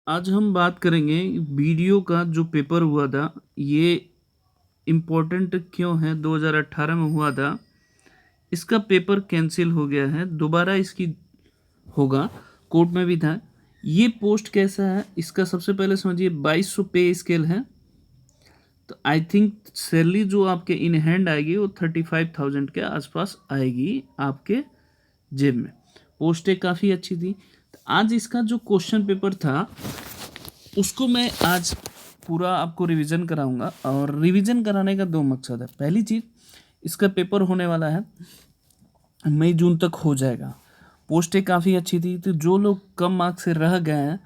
आज हम बात करेंगे वीडियो का जो पेपर हुआ था। ये इम्पोर्टेंट क्यों है? 2018 में हुआ था। इसका पेपर कैंसिल हो गया है, दोबारा इसकी होगा। कोर्ट में भी था। ये पोस्ट कैसा है इसका सबसे पहले समझिए। 2200 पे स्केल है, तो आई थिंक सैलरी जो आपके इन हैंड आएगी वो 35,000 के आसपास आएगी आपके जेब में। पोस्टें काफ़ी अच्छी थी। तो आज इसका जो क्वेश्चन पेपर था उसको मैं आज पूरा आपको रिवीजन कराऊंगा। और रिवीजन कराने का दो मकसद है। पहली चीज़, इसका पेपर होने वाला है मई जून तक हो जाएगा। पोस्टें काफ़ी अच्छी थी, तो जो लोग कम मार्क्स से रह गए हैं,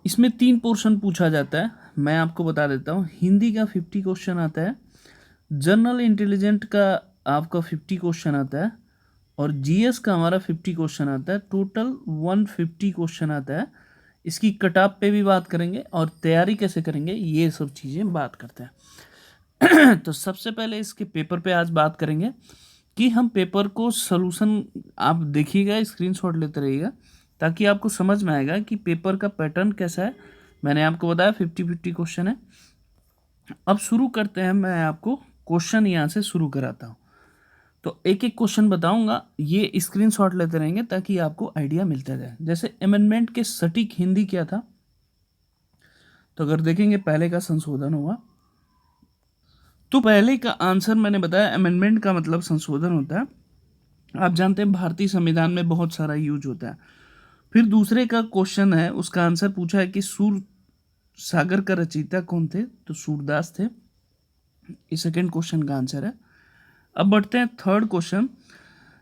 इसमें 3 पोर्शन पूछा जाता है। मैं आपको बता देता हूँ। हिंदी का 50 क्वेश्चन आता है, जनरल इंटेलिजेंट का आपका 50 क्वेश्चन आता है, और जीएस का हमारा 50 क्वेश्चन आता है। टोटल 150 क्वेश्चन आता है। इसकी कट-ऑफ पे भी बात करेंगे और तैयारी कैसे करेंगे ये सब चीज़ें बात करते हैं। तो सबसे पहले इसके पेपर पे आज बात करेंगे कि हम पेपर को सॉल्यूशन, आप देखिएगा, स्क्रीनशॉट लेते रहिएगा ताकि आपको समझ में आएगा कि पेपर का पैटर्न कैसा है। मैंने आपको बताया 50-50 क्वेश्चन है। अब शुरू करते हैं। मैं आपको क्वेश्चन यहाँ से शुरू कराता हूँ। तो एक एक क्वेश्चन बताऊंगा, ये स्क्रीनशॉट लेते रहेंगे ताकि आपको आइडिया मिलता जाए। जैसे अमेंडमेंट के सटीक हिंदी क्या था, तो अगर देखेंगे पहले का संशोधन हुआ, तो पहले का आंसर मैंने बताया, अमेंडमेंट का मतलब संशोधन होता है। आप जानते हैं भारतीय संविधान में बहुत सारा यूज होता है। फिर दूसरे का क्वेश्चन है, उसका आंसर पूछा है कि सूर सागर का रचयिता कौन थे, तो सूरदास थे। ये सेकेंड क्वेश्चन का आंसर है। अब बढ़ते हैं थर्ड क्वेश्चन।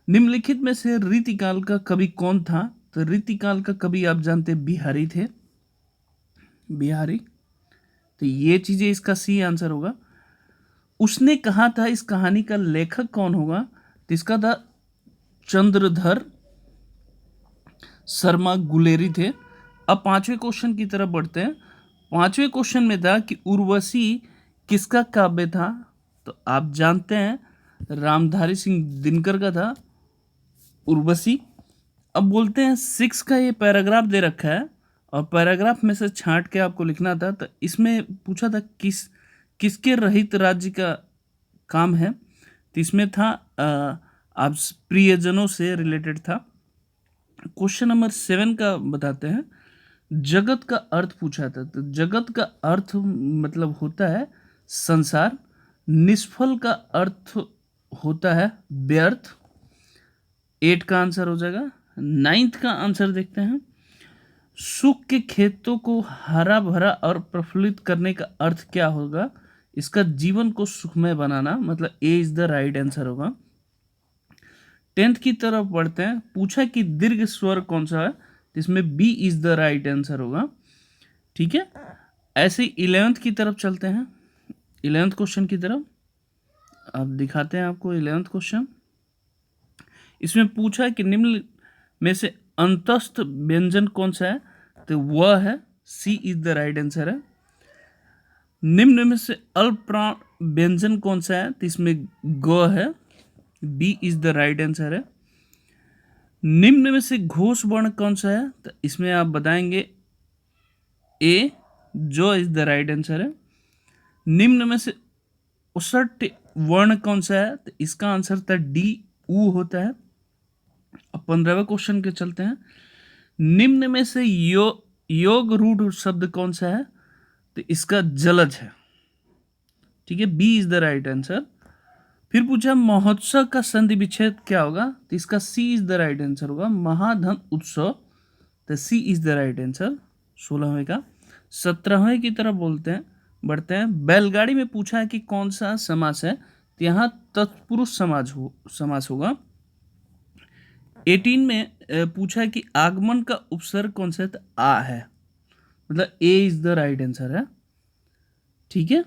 निम्नलिखित में से रीतिकाल का कवि कौन था, तो रीतिकाल का कवि आप जानते हैं बिहारी थे, बिहारी। तो ये चीजें इसका सी आंसर होगा। उसने कहा था इस कहानी का लेखक कौन होगा, तो इसका था चंद्रधर शर्मा गुलेरी थे। अब पांचवें क्वेश्चन की तरफ बढ़ते हैं। पांचवें क्वेश्चन में था कि उर्वशी किसका काव्य था, तो आप जानते हैं रामधारी सिंह दिनकर का था उर्वशी। अब बोलते हैं 6 का ये पैराग्राफ दे रखा है, और पैराग्राफ में से छांट के आपको लिखना था। तो इसमें पूछा था किसके रहित राज्य का काम है, तो इसमें था आप प्रियजनों से रिलेटेड था। क्वेश्चन नंबर 7 का बताते हैं। जगत का अर्थ पूछा था, तो जगत का अर्थ मतलब होता है संसार। निष्फल का अर्थ होता है व्यर्थ। 8 का आंसर हो जाएगा। 9th का आंसर देखते हैं। सुख के खेतों को हरा भरा और प्रफुल्लित करने का अर्थ क्या होगा, इसका जीवन को सुखमय बनाना, मतलब ए इज द राइट आंसर होगा। 10th की तरफ बढ़ते हैं। पूछा कि दीर्घ स्वर कौन सा है, इसमें B is the right answer होगा। ठीक है। ऐसे ही 11th की तरफ चलते हैं। 11th क्वेश्चन की तरफ अब दिखाते हैं आपको 11th क्वेश्चन। इसमें पूछा है कि निम्न में से अंतस्थ व्यंजन कौन सा है, तो वह है सी इज द राइट आंसर है। निम्न में से अल्पप्राण व्यंजन कौन सा है, तो इसमें ग है, B is the right answer है। निम्न में से घोष वर्ण कौन सा है, तो इसमें आप बताएंगे ए, जो इज द राइट आंसर है। निम्न में से उसठ वर्ण कौन सा है, तो इसका आंसर था डी, ऊ होता है। अब 15वें क्वेश्चन के चलते हैं। निम्न में से योग रूढ़ शब्द कौन सा है, तो इसका जलज है। ठीक है, B is the right answer. फिर पूछा महोत्सव का संधि विच्छेद क्या होगा, तो इसका सी इज द राइट आंसर होगा, महाधन उत्सव। तो C is the right answer 16वें का। 17वें की तरफ बोलते हैं, बढ़ते हैं। बैलगाड़ी में पूछा है कि कौन सा समास है, तो यहाँ तत्पुरुष समास होगा। 18 में पूछा है कि आगमन का उपसर्ग कौन सा है, तो आ है, मतलब ए इज द राइट आंसर है। ठीक है।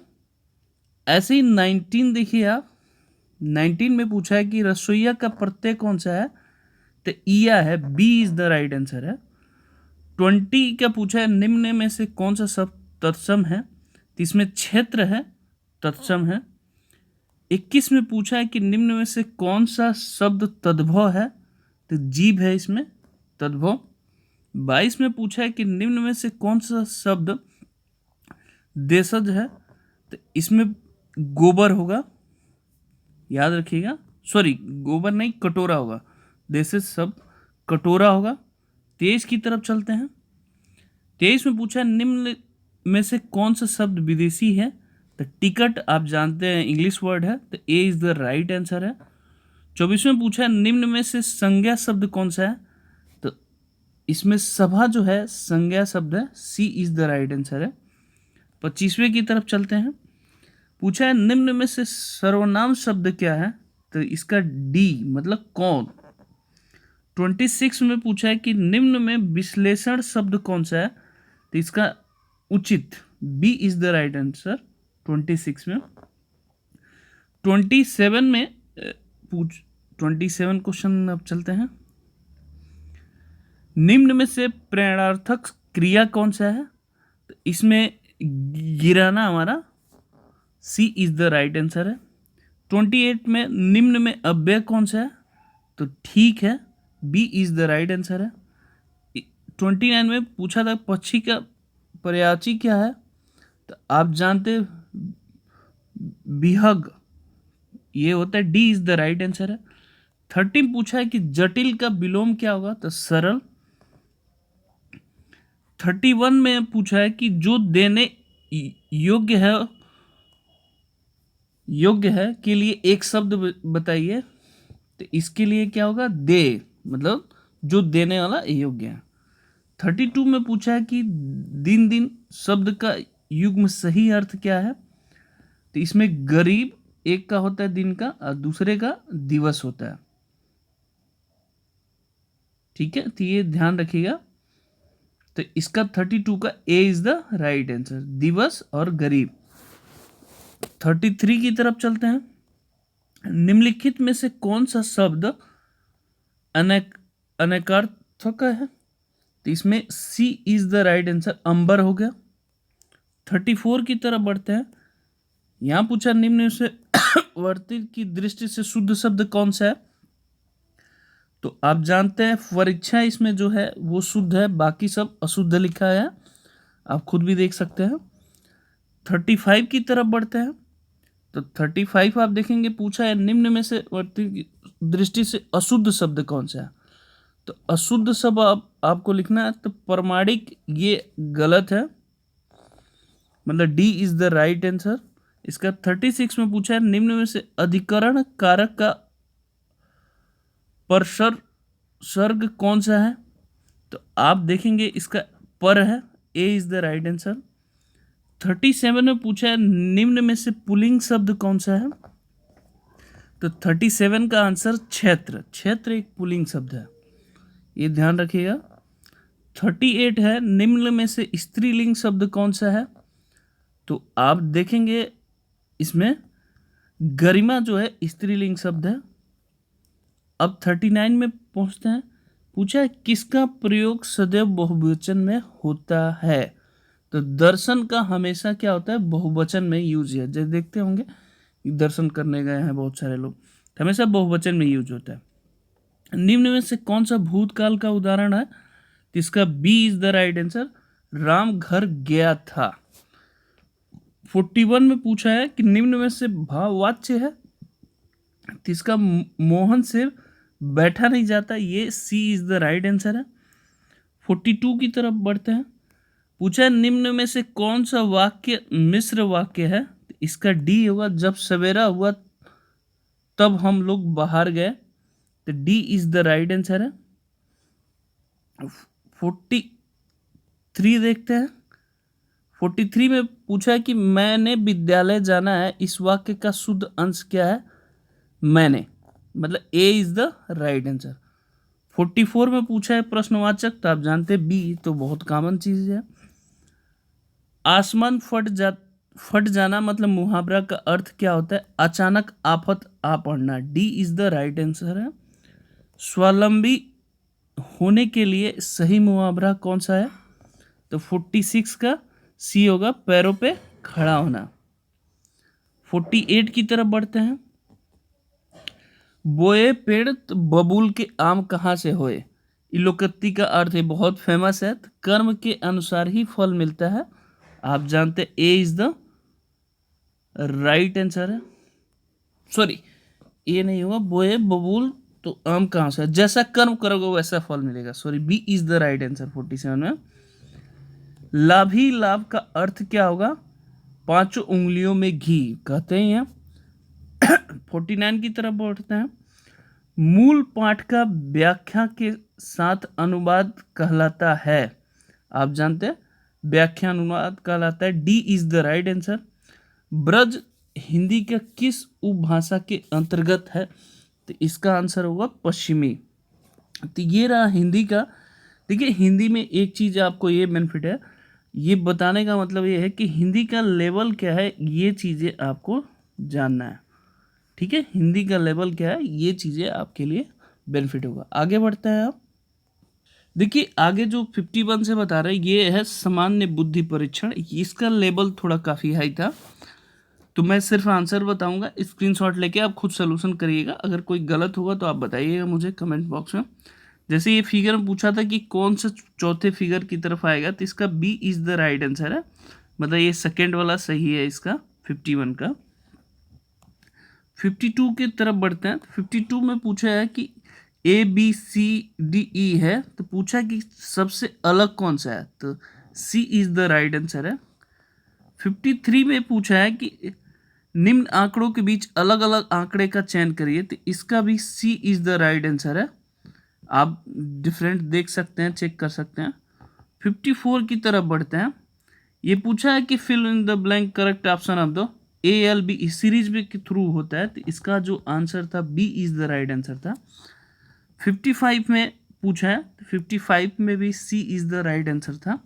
ऐसे ही 19 देखिए आप। 19 में पूछा है कि रसोईया का प्रत्यय कौन सा है, तो ईया है, B is the right answer है। 20 का पूछा है निम्न में से कौन सा शब्द तत्सम है, तो इसमें क्षेत्र है, तत्सम है। 21 में पूछा है कि निम्न में से कौन सा शब्द तद्भव है, तो जीभ है इसमें, तद्भव। 22 में पूछा है कि निम्न में से कौन सा शब्द देशज है, तो इसमें गोबर होगा, याद रखिएगा। सॉरी, गोबर नहीं, कटोरा होगा। देशज शब्द कटोरा होगा। 23 की तरफ चलते हैं। 23 में पूछा है निम्न में से कौन सा शब्द विदेशी है, तो टिकट आप जानते हैं इंग्लिश वर्ड है, तो ए इज द राइट आंसर है। 24 में पूछा है निम्न में से संज्ञा शब्द कौन सा है, तो इसमें सभा जो है संज्ञा शब्द है, सी इज द राइट आंसर है। 25वें की तरफ चलते हैं। पूछा है निम्न में से सर्वनाम शब्द क्या है, तो इसका डी मतलब कौन। 26 में पूछा है कि निम्न में विश्लेषण शब्द कौन सा है, तो इसका उचित B is the right answer 26 में। 27 में 27 क्वेश्चन अब चलते हैं। निम्न में से प्रेरणार्थक क्रिया कौन सा है, तो इसमें गिराना हमारा C is the right answer है। 28 में निम्न में अव्यय कौन सा है, तो ठीक है, B is the right answer है। 29 में पूछा था पक्षी का पर्यायवाची क्या है, तो आप जानते विहग, ये होता है, D is the right answer है। 30 पूछा है कि जटिल का विलोम क्या होगा, तो सरल। 31 में पूछा है कि जो देने योग्य है के लिए एक शब्द बताइए, तो इसके लिए क्या होगा, दे, मतलब जो देने वाला योग्य है। 32 में पूछा है कि दिन दिन शब्द का युग्म सही अर्थ क्या है, तो इसमें गरीब एक का होता है दिन का और दूसरे का दिवस होता है। ठीक है, तो ये ध्यान रखिएगा। तो इसका 32 का A is the right answer, दिवस और गरीब। 33 की तरफ चलते हैं। निम्नलिखित में से कौन सा शब्द अनेकार्थक है, तो इसमें सी इज द राइट आंसर, अंबर हो गया। 34 की तरफ बढ़ते हैं। यहां पूछा निम्न से वर्ती की दृष्टि से शुद्ध शब्द कौन सा है, तो आप जानते हैं परीक्षा इसमें जो है वो शुद्ध है, बाकी सब अशुद्ध लिखा है, आप खुद भी देख सकते हैं। 35 की तरफ बढ़ते हैं। तो 35 आप देखेंगे पूछा है निम्न में से वर्ती की दृष्टि से अशुद्ध शब्द कौन सा है, तो अशुद्ध शब्द आपको लिखना है, तो प्रमाणिक ये गलत है, मतलब D is the right answer. इसका 36 में पूछा है निम्न में से अधिकरण कारक का परसर्ग कौन सा है, तो आप देखेंगे इसका पर है, ए इज द राइट आंसर। 37 में पूछा है निम्न में से पुल्लिंग शब्द कौन सा है, तो 37 का आंसर क्षेत्र, क्षेत्र एक पुल्लिंग शब्द है, ये ध्यान रखिएगा। 38 है निम्न में से स्त्रीलिंग शब्द कौन सा है, तो आप देखेंगे इसमें गरिमा जो है स्त्रीलिंग शब्द है। अब 39 में पहुंचते हैं। पूछा है किसका प्रयोग सदैव बहुवचन में होता है, तो दर्शन का हमेशा क्या होता है, बहुवचन में यूज है। जैसे देखते होंगे दर्शन करने गए हैं बहुत सारे लोग, हमेशा बहुवचन में यूज होता है। निम्न में से कौन सा भूतकाल का उदाहरण है, तो इसका B is the right answer, राम घर गया था। 41 में पूछा है कि निम्न में से भाववाच्य है, तो इसका मोहन से बैठा नहीं जाता, ये सी इज द राइट आंसर है। 42 की तरफ बढ़ते हैं। पूछा है निम्न में से कौन सा वाक्य मिश्र वाक्य है, तो इसका डी होगा, जब सवेरा हुआ तब हम लोग बाहर गए, तो D is the right answer है। 43 देखते हैं। 43 में पूछा है कि मैंने विद्यालय जाना है, इस वाक्य का शुद्ध अंश क्या है, मैंने, मतलब ए इज द राइट आंसर। 44 में पूछा है प्रश्नवाचक, तो आप जानते हैं बी, तो बहुत कॉमन चीज है। आसमान फट जाना मतलब मुहावरा का अर्थ क्या होता है, अचानक आफत आ पड़ना, D is the right answer है। स्वावलंबी होने के लिए सही मुहावरा कौन सा है, तो 46 का सी होगा, पैरों पे खड़ा होना। 48 की तरफ बढ़ते हैं। बोए पेड़ तो बबूल के आम कहाँ से होए, इलोकत्ती का अर्थ है बहुत फेमस है, तो कर्म के अनुसार ही फल मिलता है। आप जानते हैं ए इज द राइट आंसर है। सॉरी, ए नहीं होगा, बोए बबूल, तो आम कहाँ से है? जैसा कर्म करोगे वैसा फल मिलेगा। Sorry, B is the right answer 47 में। लाभ ही लाभ का अर्थ क्या होगा? पांचों उंगलियों में घी कहते हैं। 49 की तरफ बढ़ते हैं। मूल पाठ का व्याख्या के साथ अनुवाद कहलाता है। आप जानते हैं व्याख्या अनुवाद कहलाता है। D is the right answer. Braj Hindi का किस उपभाषा के अंतर्गत है? तो इसका आंसर होगा पश्चिमी। तो ये रहा हिंदी का। देखिए, हिंदी में एक चीज़ आपको ये बेनिफिट है, ये बताने का मतलब ये है कि हिंदी का लेवल क्या है, ये चीज़ें आपको जानना है। ठीक है, हिंदी का लेवल क्या है, ये चीज़ें आपके लिए बेनिफिट होगा। आगे बढ़ते हैं आप। देखिए, आगे जो 51 से बता रहे हैं ये है सामान्य बुद्धि परीक्षण। इसका लेवल थोड़ा काफ़ी हाई था, तो मैं सिर्फ आंसर बताऊंगा, स्क्रीनशॉट लेके आप खुद सोल्यूशन करिएगा। अगर कोई गलत होगा तो आप बताइएगा मुझे कमेंट बॉक्स में। जैसे ये फिगर में पूछा था कि कौन सा चौथे फिगर की तरफ आएगा, तो इसका B is the right answer है। मतलब ये सेकेंड वाला सही है इसका 51 का। 52 की तरफ बढ़ते हैं। 52 में पूछा है कि A B C D E है, तो पूछा कि सबसे अलग कौन सा है, तो C is the right answer है। 53 में पूछा है कि निम्न आंकड़ों के बीच अलग अलग आंकड़े का चयन करिए, तो इसका भी C is the right answer है। आप डिफरेंट देख सकते हैं, चेक कर सकते हैं। 54 की तरफ बढ़ते हैं। ये पूछा है कि fill in the blank correct option of the A L B. इस सीरीज में के थ्रू होता है, तो इसका जो आंसर था B is the right answer था। 55 में पूछा है, तो 55 में भी C is the right answer था।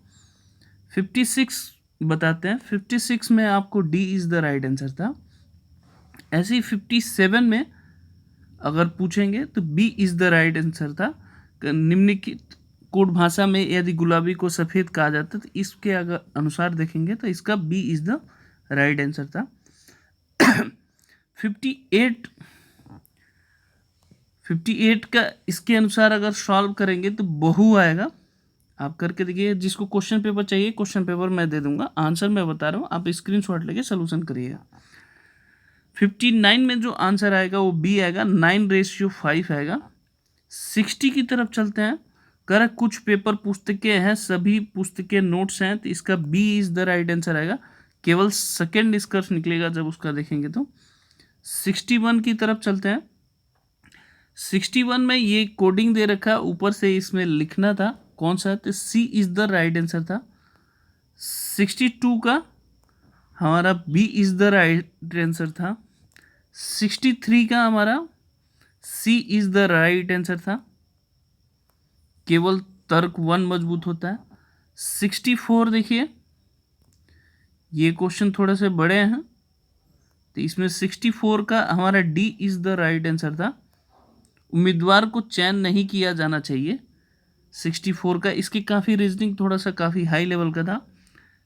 56 बताते हैं। 56 में आपको D is the right answer था। ऐसे ही 57 में अगर पूछेंगे तो B is the right answer था। निम्नलिखित कोड भाषा में यदि गुलाबी को सफ़ेद कहा जाता तो इसके अगर अनुसार देखेंगे तो इसका B is the right answer था। 58 58 का इसके अनुसार अगर सॉल्व करेंगे तो बहु आएगा। आप करके देखिए, जिसको क्वेश्चन पेपर चाहिए क्वेश्चन पेपर मैं दे दूंगा, आंसर मैं बता रहा हूँ, आप स्क्रीनशॉट लेके सोल्यूशन करिएगा। 59 में जो आंसर आएगा वो बी आएगा, 9:5 आएगा। 60 की तरफ चलते हैं। कर कुछ पेपर पुस्तकें हैं, सभी पुस्तकें नोट्स हैं, तो इसका B is the right answer आएगा। केवल सेकेंड निष्कर्ष निकलेगा जब उसका देखेंगे तो। 61 की तरफ चलते हैं। 61 में ये कोडिंग दे रखा, ऊपर से इसमें लिखना था कौन सा, तो C is the right answer था। 62 का हमारा B is the right answer था। 63 का हमारा C is the right answer था। केवल तर्क 1 मजबूत होता है। 64 देखिए, ये क्वेश्चन थोड़े से बड़े हैं, तो इसमें 64 का हमारा D is the right answer था। उम्मीदवार को चयन नहीं किया जाना चाहिए। 64 का इसकी काफ़ी रीजनिंग थोड़ा सा काफ़ी हाई लेवल का था।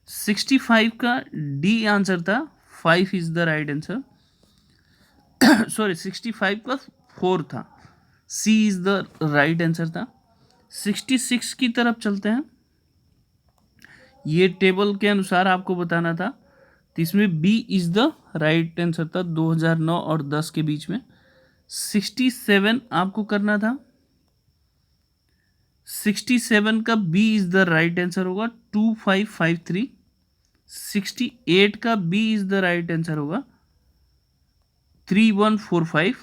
65 का डी आंसर था, 5 is the right answer. Sorry, 65 का 4 था, सी इज द राइट आंसर था। 66 की तरफ चलते हैं। ये टेबल के अनुसार आपको बताना था, तो इसमें B is the right answer था 2009 और 10 के बीच में। 67 आपको करना था। 67 का B is the right answer होगा 2553। 68 का B is the right answer होगा 3145।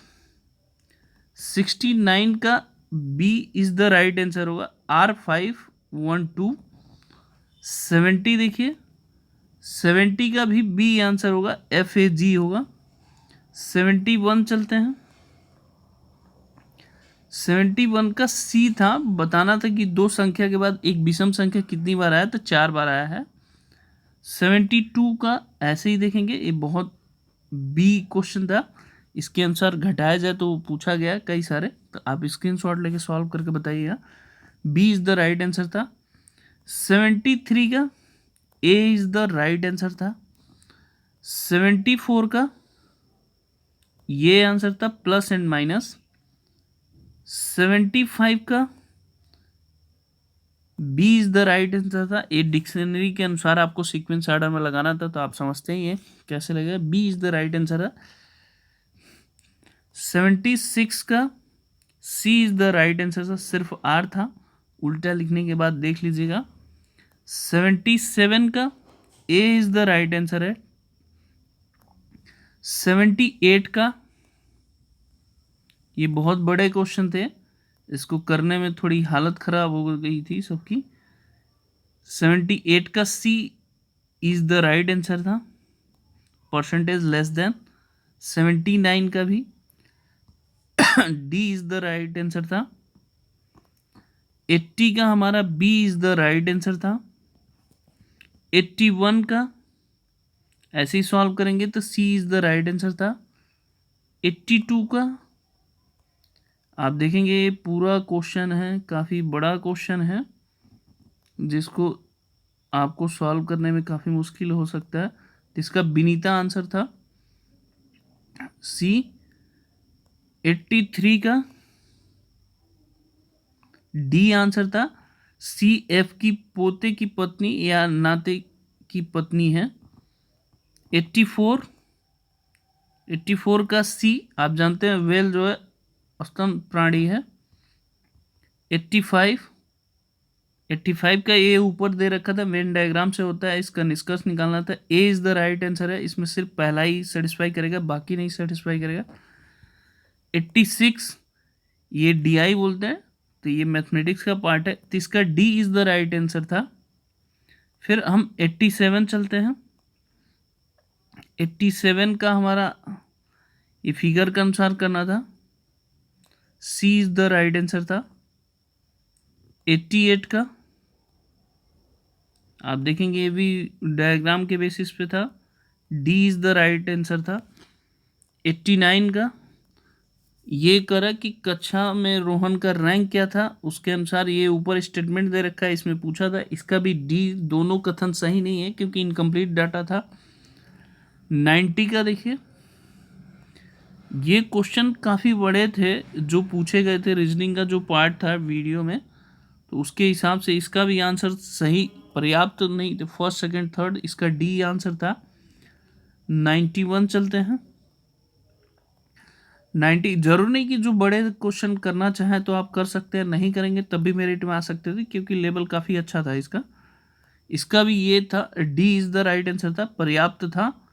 69 का B is the right answer होगा R512। 70 देखिए, 70 का भी बी आंसर होगा FAG होगा। 71 चलते हैं। 71 का सी था, बताना था कि दो संख्या के बाद एक विषम संख्या कितनी बार आया, तो 4 बार आया है। 72 का ऐसे ही देखेंगे, ये बहुत बी क्वेश्चन था, इसके अनुसार घटाया जाए तो पूछा गया कई सारे, तो आप स्क्रीनशॉट लेके सॉल्व करके बताइएगा। B is the right answer था। 73 का A is the right answer था। 74 का ये आंसर था प्लस एंड माइनस। 75 का B is the right answer था। ये डिक्शनरी के अनुसार आपको सीक्वेंस ऑर्डर में लगाना था, तो आप समझते हैं ये कैसे लगेगा। B is the right answer है। 76 का C is the right answer था, सिर्फ आर था, उल्टा लिखने के बाद देख लीजिएगा। 77 का A is the right answer है। 78 का, ये बहुत बड़े क्वेश्चन थे, इसको करने में थोड़ी हालत खराब हो गई थी सबकी। 78 का C is the right answer था, परसेंटेज लेस देन। 79 का भी D is the right answer था। 80 का हमारा B is the right answer था। 81 का ऐसे ही सॉल्व करेंगे तो C is the right answer था। 82 का आप देखेंगे ये पूरा क्वेश्चन है, काफ़ी बड़ा क्वेश्चन है, जिसको आपको सॉल्व करने में काफ़ी मुश्किल हो सकता है। इसका बिनीता आंसर था सी। 83 का डी आंसर था। सी एफ की पोते की पत्नी या नाते की पत्नी है। 84 का सी, आप जानते हैं वेल जो है स्तन प्राणी है। 85 का ए ऊपर दे रखा था, वेन डायग्राम से होता है, इसका निष्कर्ष निकालना था। ए इज द राइट आंसर है, इसमें सिर्फ पहला ही सेटिस्फाई करेगा, बाकी नहीं सेटिस्फाई करेगा। 86 ये डी आई बोलते हैं, तो ये मैथमेटिक्स का पार्ट है, तो इसका D is the right answer था। फिर हम 87 चलते हैं। 87 का हमारा ये फिगर के अनुसार करना था, सी इज द राइट आंसर था। 88 का आप देखेंगे ये भी डायग्राम के बेसिस पे था, D is the right answer था। 89 का ये करा कि कक्षा में रोहन का रैंक क्या था, उसके अनुसार ये ऊपर स्टेटमेंट दे रखा है, इसमें पूछा था, इसका भी डी, दोनों कथन सही नहीं है क्योंकि इनकम्प्लीट डाटा था। 90 का देखिए, ये क्वेश्चन काफ़ी बड़े थे जो पूछे गए थे, रीजनिंग का जो पार्ट था वीडियो में, तो उसके हिसाब से इसका भी आंसर सही पर्याप्त तो नहीं थे, फर्स्ट सेकंड थर्ड, इसका डी आंसर था। 91 चलते हैं। 90 जरूर नहीं कि जो बड़े क्वेश्चन करना चाहें तो आप कर सकते हैं, नहीं करेंगे तब भी मेरिट में आ सकते थे क्योंकि लेवल काफ़ी अच्छा था इसका। इसका भी ये था, D is the right answer था, पर्याप्त था,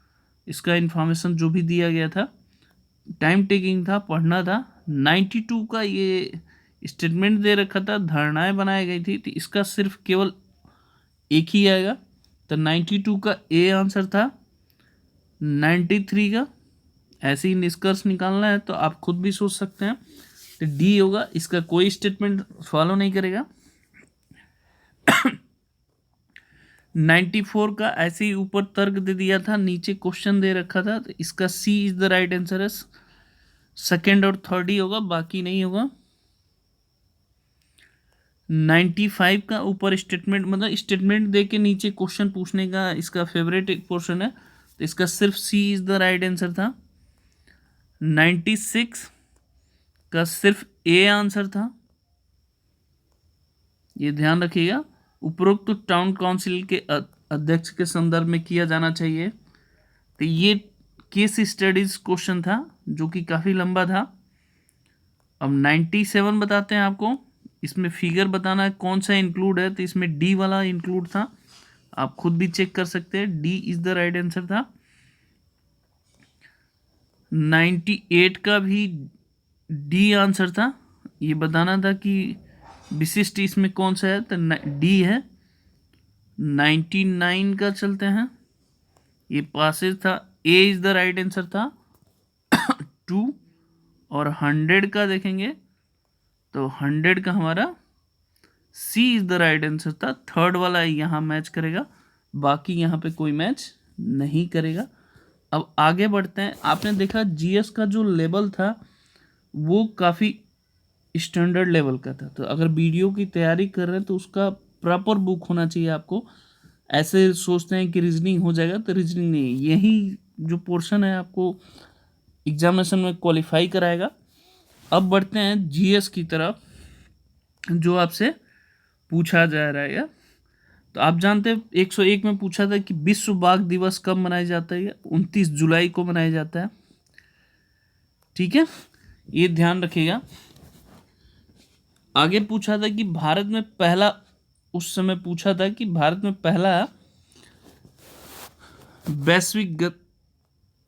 इसका इन्फॉर्मेशन जो भी दिया गया था, टाइम टेकिंग था, पढ़ना था। 92 का ये स्टेटमेंट दे रखा था, धारणाएं बनाई गई थी, तो इसका सिर्फ केवल एक ही आएगा, तो 92 का ए आंसर था। 93 का ऐसे ही निष्कर्ष निकालना है तो आप खुद भी सोच सकते हैं, तो डी होगा, इसका कोई स्टेटमेंट फॉलो नहीं करेगा। 94 का ऐसे ही ऊपर तर्क दे दिया था, नीचे क्वेश्चन दे रखा था, तो इसका सी इज द राइट आंसर है, सेकेंड और थर्ड ही होगा, बाकी नहीं होगा। 95 का ऊपर स्टेटमेंट, मतलब स्टेटमेंट दे के नीचे क्वेश्चन पूछने का इसका फेवरेट एक पोर्शन है, तो इसका सिर्फ सी इज द राइट आंसर था। 96 का सिर्फ ए आंसर था, ये ध्यान रखिएगा, उपरोक्त तो टाउन काउंसिल के अध्यक्ष के संदर्भ में किया जाना चाहिए, तो ये केस स्टडीज क्वेश्चन था जो कि काफ़ी लंबा था। अब 97 बताते हैं आपको, इसमें फिगर बताना है कौन सा इंक्लूड है, तो इसमें डी वाला इंक्लूड था, आप खुद भी चेक कर सकते हैं, D is the right answer था। 98 का भी डी आंसर था, ये बताना था कि विशिष्ट इसमें कौन सा है, तो डी है। 99 का चलते हैं, ये पासेज था, ए इज द राइट आंसर था 2। और 100 का देखेंगे तो 100 का हमारा C is the right answer था, थर्ड वाला यहाँ मैच करेगा, बाकी यहाँ पे कोई मैच नहीं करेगा। अब आगे बढ़ते हैं, आपने देखा जीएस का जो लेवल था वो काफ़ी स्टैंडर्ड लेवल का था, तो अगर वीडियो की तैयारी कर रहे हैं तो उसका प्रॉपर बुक होना चाहिए आपको। ऐसे सोचते हैं कि रीजनिंग हो जाएगा, तो रीजनिंग नहीं, यही जो पोर्शन है आपको एग्जामिनेशन में क्वालिफाई कराएगा। अब बढ़ते हैं जीएस की तरफ, जो आपसे पूछा जा रहा है या। तो आप जानते हैं 101 में पूछा था कि विश्व बाघ दिवस कब मनाया जाता है? 29 जुलाई को मनाया जाता है। ठीक है, ये ध्यान रखिएगा। आगे पूछा था कि भारत में पहला, उस समय पूछा था कि भारत में पहला वैश्विक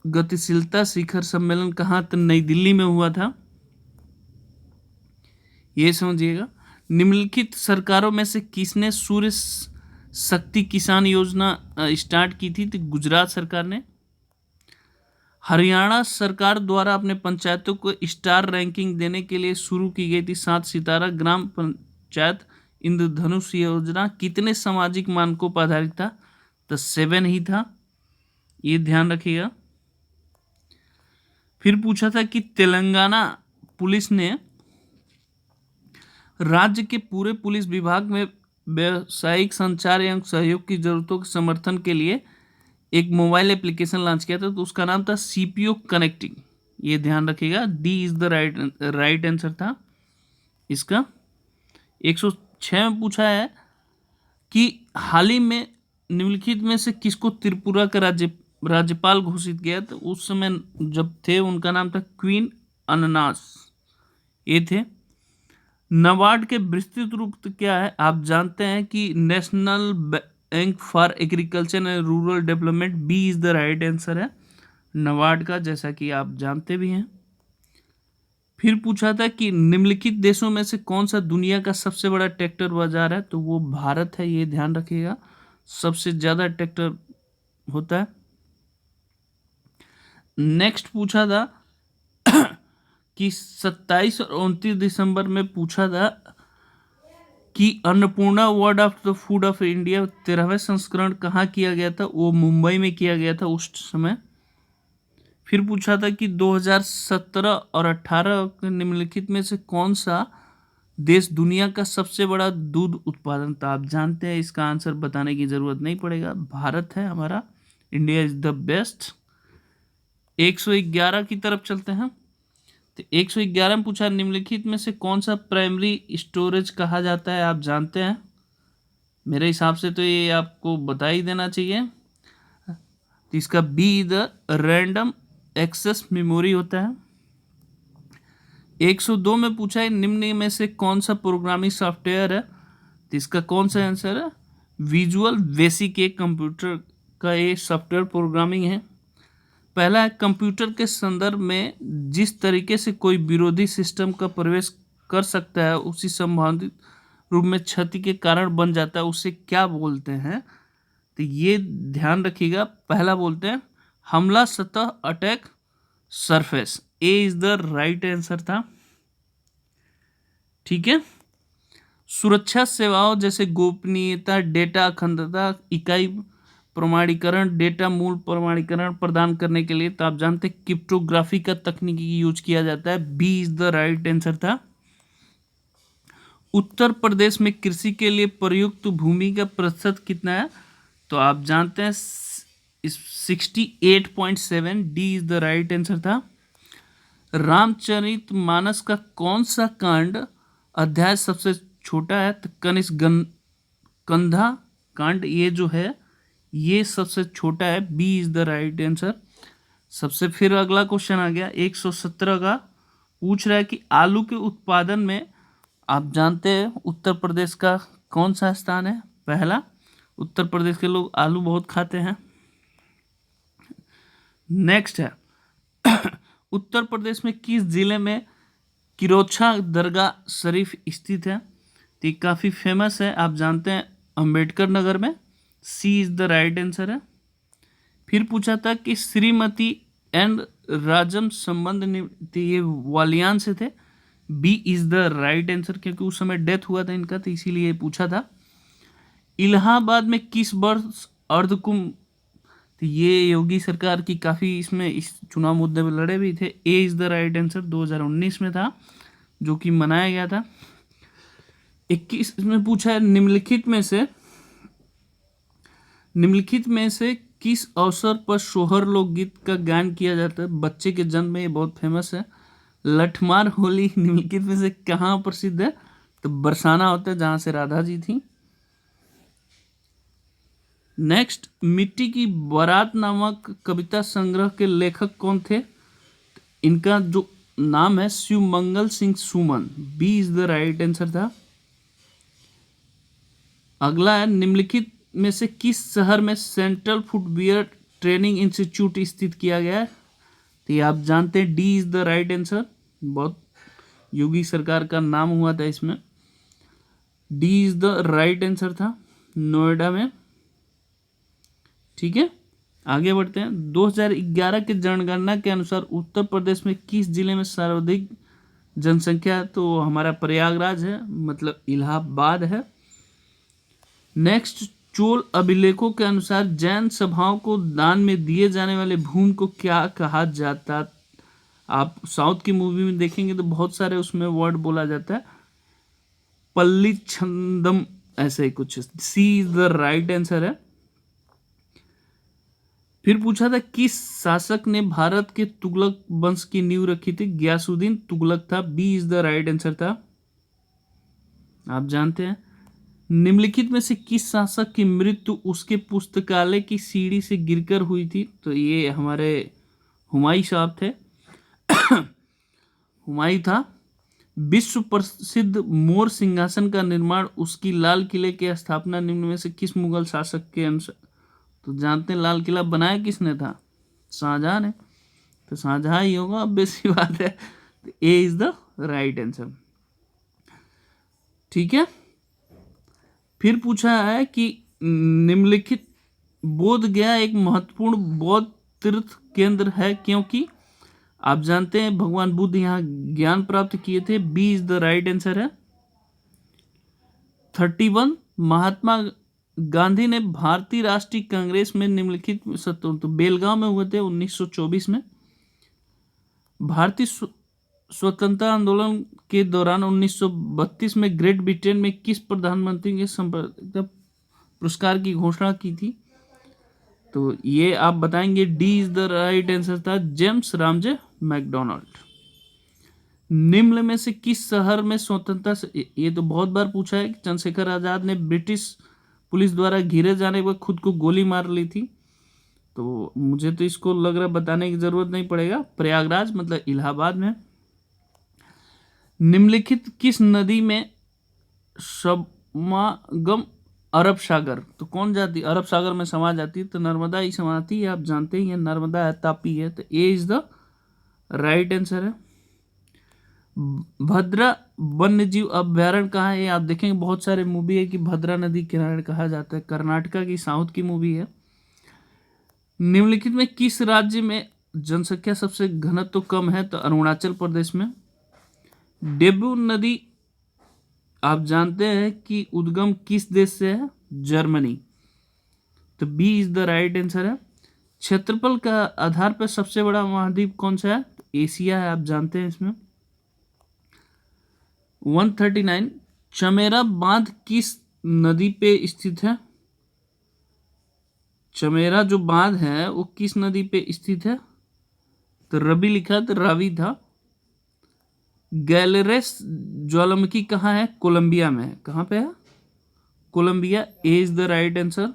गतिशीलता शिखर सम्मेलन कहाँ? तो नई दिल्ली में हुआ था। ये समझिएगा। निम्नलिखित सरकारों में से किसने सूर्य शक्ति किसान योजना स्टार्ट की थी? तो गुजरात सरकार ने। हरियाणा सरकार द्वारा अपने पंचायतों को स्टार रैंकिंग देने के लिए शुरू की गई थी 7 सितारा ग्राम पंचायत इंद्रधनुष योजना कितने सामाजिक मानकों पर आधारित था? तो 7 ही था, ये ध्यान रखिएगा। फिर पूछा था कि तेलंगाना पुलिस ने राज्य के पूरे पुलिस विभाग में व्यावसायिक संचार एवं सहयोग की जरूरतों के समर्थन के लिए एक मोबाइल एप्लीकेशन लॉन्च किया था, तो उसका नाम था सीपीओ कनेक्टिंग। ये ध्यान रखिएगा, D is the right answer था इसका। 106 में पूछा है कि हाल ही में निम्नलिखित में से किसको त्रिपुरा का राज्यपाल घोषित किया? तो उस समय जब थे उनका नाम था क्वीन अननास, ये थे। नाबार्ड के विस्तृत रूप क्या है? आप जानते हैं कि National Bank for Agriculture and Rural Development, B is the right answer है नाबार्ड का, जैसा कि आप जानते भी हैं। फिर पूछा था कि निम्नलिखित देशों में से कौन सा दुनिया का सबसे बड़ा ट्रैक्टर बाजार है? तो वो भारत है, ये ध्यान रखिएगा, सबसे ज्यादा ट्रैक्टर होता है। नेक्स्ट पूछा था कि 27 और 29 दिसंबर में पूछा था कि Annapurna award of the food of India 13वें संस्करण कहाँ किया गया था? वो मुंबई में किया गया था उस समय। फिर पूछा था कि 2017 और 18 के निम्नलिखित में से कौन सा देश दुनिया का सबसे बड़ा दूध उत्पादन था? आप जानते हैं, इसका आंसर बताने की जरूरत नहीं पड़ेगा, भारत है हमारा, इंडिया इज द बेस्ट। 111 की तरफ चलते हैं। तो 111 में पूछा निम्नलिखित में से कौन सा प्राइमरी स्टोरेज कहा जाता है? आप जानते हैं, मेरे हिसाब से तो ये आपको बता ही देना चाहिए। तो इसका B the random access memory होता है। 102 में पूछा है निम्न में से कौन सा प्रोग्रामिंग सॉफ्टवेयर है? तो इसका कौन सा आंसर है? विजुअल बेसिक, एक कंप्यूटर का ये सॉफ्टवेयर प्रोग्रामिंग है। पहला है कंप्यूटर के संदर्भ में जिस तरीके से कोई विरोधी सिस्टम का प्रवेश कर सकता है उसी संभावित रूप में क्षति के कारण बन जाता है, उसे क्या बोलते हैं? तो ये ध्यान रखिएगा, पहला बोलते हैं हमला सतह, attack surface, A is the right answer था। ठीक है। सुरक्षा सेवाओं जैसे गोपनीयता, डेटा अखंडता, इकाई प्रमाणीकरण, डेटा मूल प्रमाणीकरण प्रदान करने के लिए, तो आप जानते हैं क्रिप्टोग्राफी का तकनीकी यूज किया जाता है, B is the right answer था। उत्तर प्रदेश में कृषि के लिए प्रयुक्त भूमि का प्रतिशत कितना है? तो आप जानते हैं 68.7, D is the right answer था। रामचरित मानस का कौन सा कांड अध्याय सबसे छोटा है? तो कनिष्क कंधा कांड, ये जो है ये सबसे छोटा है, B is the right answer. सबसे फिर अगला क्वेश्चन आ गया 117 का, पूछ रहा है कि आलू के उत्पादन में आप जानते हैं उत्तर प्रदेश का कौन सा स्थान है? पहला, उत्तर प्रदेश के लोग आलू बहुत खाते हैं। नेक्स्ट है उत्तर प्रदेश में किस जिले में किरोच्छा दरगाह शरीफ स्थित है? तो ये काफ़ी फेमस है, आप जानते हैं अंबेडकर नगर में, सी इज द राइट आंसर है। फिर पूछा था कि श्रीमती एंड राजम संबंध, ये वालियान से थे, B is the right answer, क्योंकि उस समय डेथ हुआ था इनका, तो इसीलिए पूछा था। इलाहाबाद में किस वर्ष अर्धकुंभ, तो ये योगी सरकार की काफ़ी इसमें इस चुनाव मुद्दे पर लड़े भी थे, ए इज द राइट आंसर, 2019 में था जो कि मनाया गया था। 21 में पूछा है निम्नलिखित में से किस अवसर पर सोहर लोकगीत का गायन किया जाता है? बच्चे के जन्म में, ये बहुत फेमस है। लठमार होली निम्नलिखित में से कहाँ प्रसिद्ध है? तो बरसाना होता है जहां से राधा जी थी। नेक्स्ट, मिट्टी की बारात नामक कविता संग्रह के लेखक कौन थे? इनका जो नाम है Shivmangal Singh Suman. B is the right answer था। अगला है, निम्नलिखित में से किस शहर में सेंट्रल फुटवियर ट्रेनिंग इंस्टीट्यूट स्थित किया गया है? तो ये आप जानते हैं, D is the right answer. बहुत योगी सरकार का नाम हुआ था इसमें। D is the right answer था, नोएडा में। ठीक है, आगे बढ़ते हैं। 2011 के जनगणना के अनुसार उत्तर प्रदेश में किस जिले में सर्वाधिक जनसंख्या है? तो हमारा प्रयागराज है, मतलब इलाहाबाद है। नेक्स्ट, चोल अभिलेखों के अनुसार जैन सभाओं को दान में दिए जाने वाले भूमि को क्या कहा जाता? आप साउथ की मूवी में देखेंगे तो बहुत सारे उसमें वर्ड बोला जाता है, पल्ली छंदम, ऐसे ही कुछ। सी इज द राइट आंसर है। फिर पूछा था, किस शासक ने भारत के तुगलक वंश की नींव रखी थी? गयासुद्दीन तुगलक था। B is the right answer था, आप जानते हैं। निम्नलिखित में से किस शासक की मृत्यु उसके पुस्तकालय की सीढ़ी से गिरकर हुई थी? तो ये हमारे हुमायूं साहब थे। हुमायूं था। विश्व प्रसिद्ध मोर सिंहासन का निर्माण उसकी लाल किले की स्थापना निम्न में से किस मुगल शासक के अनुसार? तो जानते हैं लाल किला बनाया किसने था? शाहजहां ने। तो शाहजहां ही होगा, अब बेसी बात है। ए इज द राइट आंसर। ठीक है, फिर पूछा है कि निम्नलिखित बोध गया एक महत्वपूर्ण बौद्ध तीर्थ केंद्र है क्योंकि? आप जानते हैं भगवान बुद्ध यहाँ ज्ञान प्राप्त किए थे। B is the right answer है। 31, महात्मा गांधी ने भारतीय राष्ट्रीय कांग्रेस में निम्नलिखित तो बेलगांव में हुए थे 1924 में। भारतीय स्वतंत्रता आंदोलन के दौरान 1932 में ग्रेट ब्रिटेन में किस प्रधानमंत्री के संप्रदाय पुरस्कार की घोषणा की थी? तो ये आप बताएंगे, D is the right answer था, जेम्स रामजे मैकडोनाल्ड। निम्न में से किस शहर में स्वतंत्रता से, ये तो बहुत बार पूछा है कि चंद्रशेखर आजाद ने ब्रिटिश पुलिस द्वारा घिरे जाने पर खुद को गोली मार ली थी? तो मुझे तो इसको लग रहा बताने की जरूरत नहीं पड़ेगा, प्रयागराज मतलब इलाहाबाद में। निम्नलिखित किस नदी में समागम अरब सागर, तो कौन जाती अरब सागर में समा जाती है? तो नर्मदा ही समाती है, आप जानते ही हैं, नर्मदा है, तापी है। तो ए इज द राइट आंसर है। भद्रा वन्य जीव अभ्यारण्य कहाँ है? आप देखेंगे बहुत सारे मूवी है कि भद्रा नदी किनारे कहा जाता है, कर्नाटका की साउथ की मूवी है। निम्नलिखित में किस राज्य में जनसंख्या सबसे घनत्व तो कम है? तो अरुणाचल प्रदेश में। डेब्यू नदी आप जानते हैं कि उद्गम किस देश से है? जर्मनी। तो B is the right answer है। क्षेत्रफल का आधार पर सबसे बड़ा महाद्वीप कौन सा है? तो एशिया है, आप जानते हैं इसमें। 139, चमेरा बांध किस नदी पे स्थित है? चमेरा जो बांध है वो किस नदी पे स्थित है? तो रवि लिखा तो रावी था। गैलरेस ज्वालामुखी कहाँ है? कोलंबिया में है। कहाँ पे है? Colombia. A is the right answer.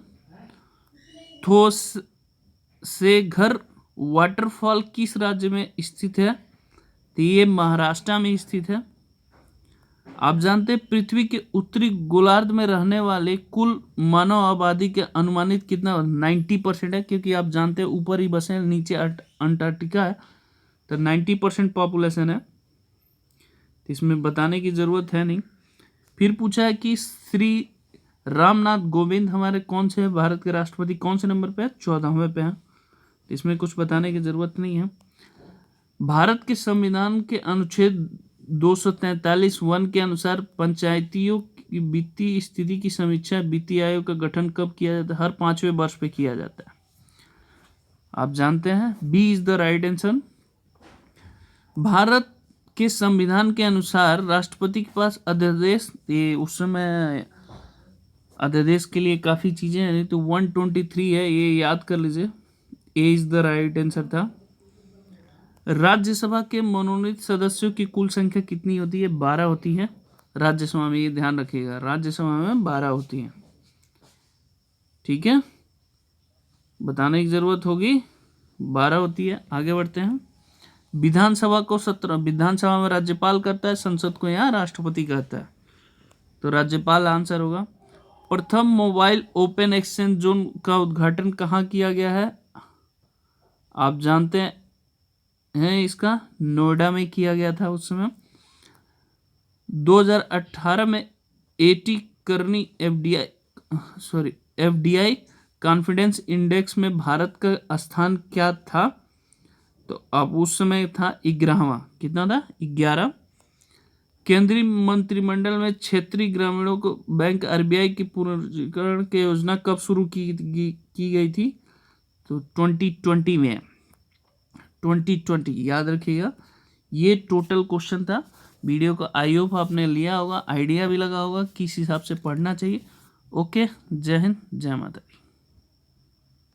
थोस से घर वाटरफॉल किस राज्य में स्थित है? तो ये महाराष्ट्र में स्थित है। आप जानते हैं पृथ्वी के उत्तरी गोलार्ध में रहने वाले कुल मानव आबादी के अनुमानित कितना? 90% है, क्योंकि आप जानते हैं ऊपर ही बसे, नीचे अंटार्कटिका है। तो 90% पॉपुलेशन है, इसमें बताने की जरूरत है नहीं। फिर पूछा है कि श्री रामनाथ कोविंद हमारे कौन से भारत के राष्ट्रपति कौन से नंबर पे है? 14वें पे है, इसमें कुछ बताने की जरूरत नहीं है। भारत के संविधान के अनुच्छेद 243(1) के अनुसार पंचायतियों की वित्तीय स्थिति की समीक्षा वित्तीय आयोग का गठन कब किया जाता है? हर 5वें वर्ष पे किया जाता है, आप जानते हैं। B is the right answer. Bharat के संविधान के अनुसार राष्ट्रपति के पास अध्यादेश, ये उस समय अध्यादेश के लिए काफ़ी चीज़ें हैं, तो 123 है, ये याद कर लीजिए। ए इज द राइट आंसर था। राज्यसभा के मनोनीत सदस्यों की कुल संख्या कितनी होती है? 12 होती है। राज्यसभा में, ये ध्यान रखिएगा, राज्यसभा में 12 होती हैं। ठीक है, बताने की जरूरत होगी, 12 होती है। आगे बढ़ते हैं। विधानसभा को विधानसभा में राज्यपाल करता है, संसद को यहाँ राष्ट्रपति कहता है, तो राज्यपाल आंसर होगा। प्रथम मोबाइल ओपन एक्सचेंज जोन का उद्घाटन कहाँ किया गया है? आप जानते हैं इसका, नोएडा में किया गया था उस समय। 2018 में एटी करनी एफडीआई कॉन्फिडेंस इंडेक्स में भारत का स्थान क्या था? तो अब उस समय था 11वां। कितना था? 11। केंद्रीय मंत्रिमंडल में क्षेत्रीय ग्रामीणों को बैंक आरबीआई की पुनर्जीकरण की योजना कब शुरू की गई थी? तो 2020 में, 2020 याद रखिएगा। ये टोटल क्वेश्चन था। वीडियो को आई होप आपने लिया होगा, आइडिया भी लगा होगा किस हिसाब से पढ़ना चाहिए। ओके, जय हिंद, जय माता।